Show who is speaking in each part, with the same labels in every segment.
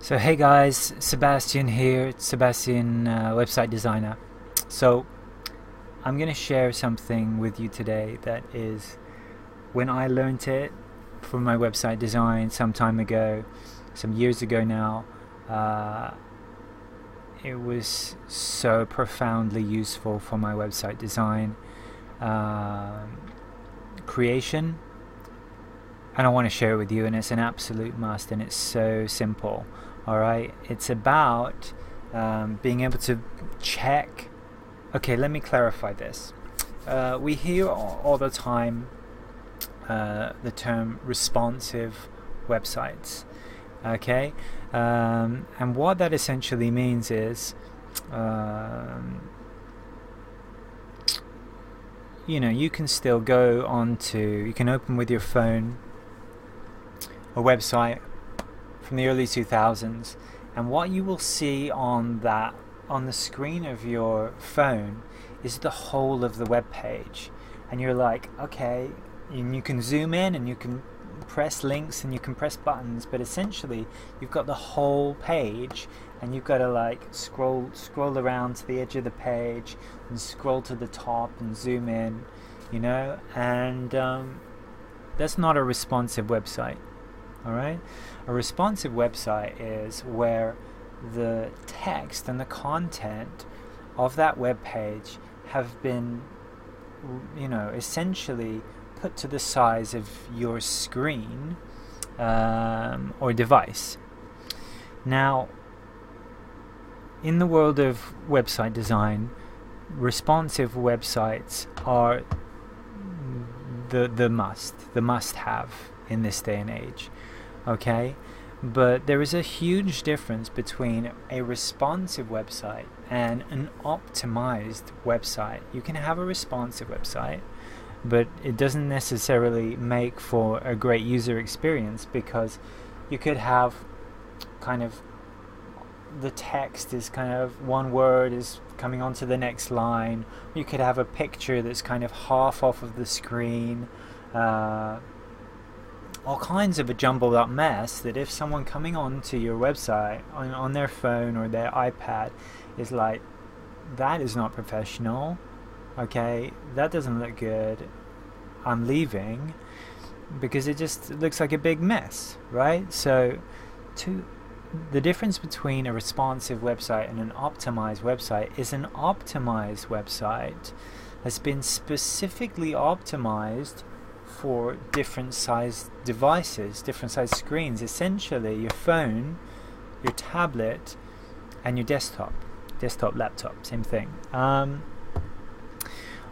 Speaker 1: So hey guys, Sebastian here, Sebastian website designer. So I'm gonna share something with you today that is when I learned it from my website design some time ago, some years ago now. It was so profoundly useful for my website design creation, and I want to share it with you, and it's an absolute must, and it's so simple. Alright, it's about being able to check. Okay, let me clarify this. We hear all the time the term responsive websites. Okay, and what that essentially means is you can still go onto, you can open with your phone a website from the early 2000s, and what you will see on the screen of your phone is the whole of the web page, and you're like, okay, and you can zoom in and you can press links and you can press buttons, but essentially you've got the whole page, and you've got to like scroll around to the edge of the page and scroll to the top and zoom in, and that's not a responsive website. Alright, a responsive website is where the text and the content of that web page have been, essentially put to the size of your screen or device. Now, in the world of website design, responsive websites are the must-have in this day and age. Okay, but there is a huge difference between a responsive website and an optimized website. You can have a responsive website, but it doesn't necessarily make for a great user experience, because you could have kind of the text is kind of one word is coming onto the next line. You could have a picture that's kind of half off of the screen. All kinds of a jumbled up mess that if someone coming onto your website on their phone or their iPad is like, that is not professional, okay, that doesn't look good, I'm leaving, because it just looks like a big mess, right? So the difference between a responsive website and an optimized website is an optimized website has been specifically optimized for different sized devices, different sized screens, essentially your phone, your tablet, and your desktop, laptop, same thing.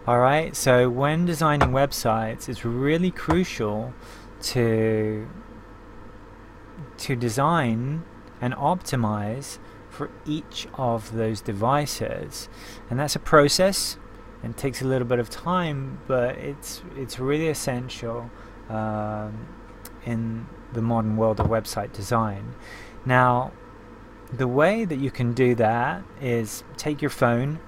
Speaker 1: Alright, so when designing websites, it's really crucial to design and optimize for each of those devices, and that's a process. It takes a little bit of time, but it's really essential in the modern world of website design. Now, the way that you can do that is take your phone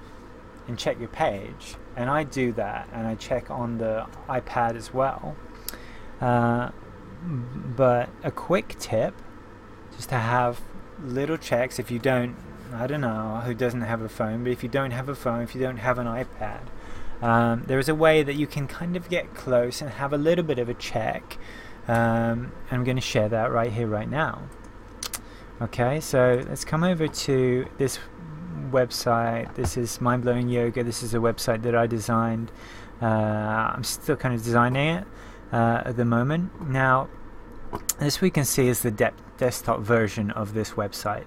Speaker 1: and check your page, and I do that, and I check on the iPad as well. But a quick tip, just to have little checks, if you don't, I don't know who doesn't have a phone, but if you don't have a phone, if you don't have an iPad, there is a way that you can kind of get close and have a little bit of a check. I'm going to share that right here, right now. Okay, so let's come over to this website. This is Mind Blowing Yoga. This is a website that I designed. I'm still kind of designing it at the moment. Now, this we can see is the desktop version of this website.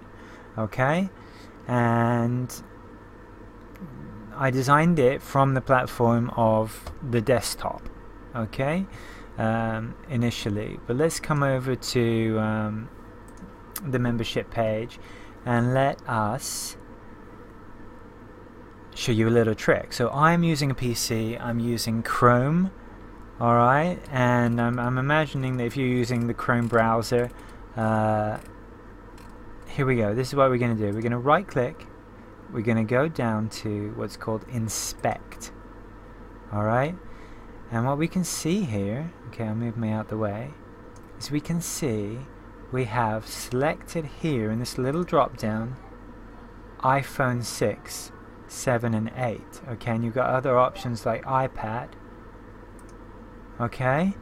Speaker 1: Okay, and I designed it from the platform of the desktop, okay, initially. But let's come over to the membership page, and let us show you a little trick. So I'm using a PC, I'm using Chrome, alright, and I'm imagining that if you're using the Chrome browser, here we go. This is what we're going to do. We're going to right click. We're going to go down to what's called inspect. Alright. And what we can see here, okay, I'll move me out the way, is we can see we have selected here in this little drop down iPhone 6, 7 and 8. Okay, and you've got other options like iPad. Okay,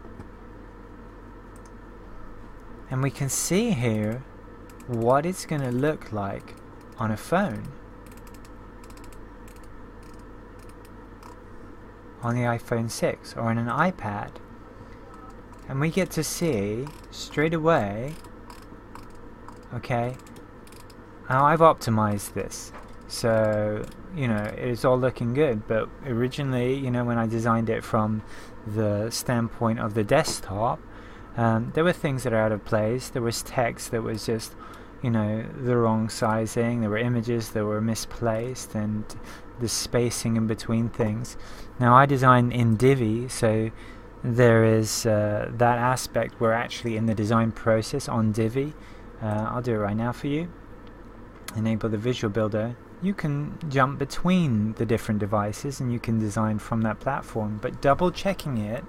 Speaker 1: and we can see here what it's going to look like on a phone, on the iPhone 6 or on an iPad. And we get to see straight away, okay, now I've optimized this, so it's all looking good. But originally, when I designed it from the standpoint of the desktop, there were things that are out of place. There was text that was just the wrong sizing. There were images that were misplaced, and the spacing in between things. Now I designed in Divi, so there is that aspect where actually in the design process on Divi, I'll do it right now for you. Enable the visual builder. You can jump between the different devices and you can design from that platform, but double checking it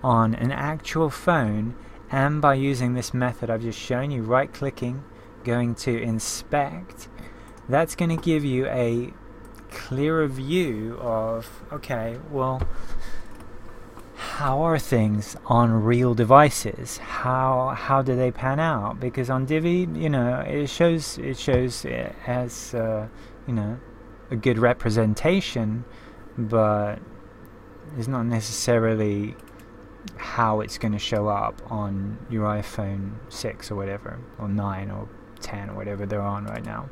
Speaker 1: on an actual phone, and by using this method I've just shown you, right clicking, going to inspect, that's going to give you a clearer view of, okay, well, how are things on real devices? How do they pan out? Because on Divi, it shows it as a good representation, but it's not necessarily how it's going to show up on your iPhone 6 or whatever, or 9 or 10 or whatever they're on right now.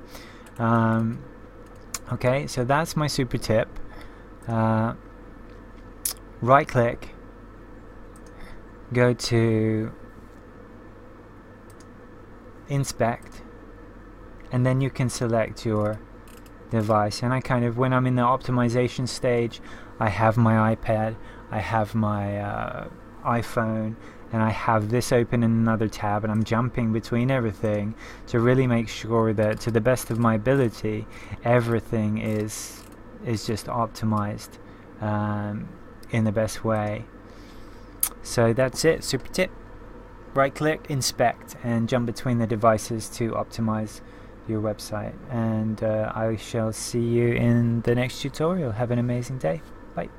Speaker 1: Okay, so that's my super tip. Right click, go to inspect, and then you can select your device. And when I'm in the optimization stage, I have my iPad, I have my iPhone, and I have this open in another tab, and I'm jumping between everything to really make sure that, to the best of my ability, everything is just optimized in the best way. So that's it, super tip. Right click, inspect, and jump between the devices to optimize your website. And I shall see you in the next tutorial. Have an amazing day. Bye.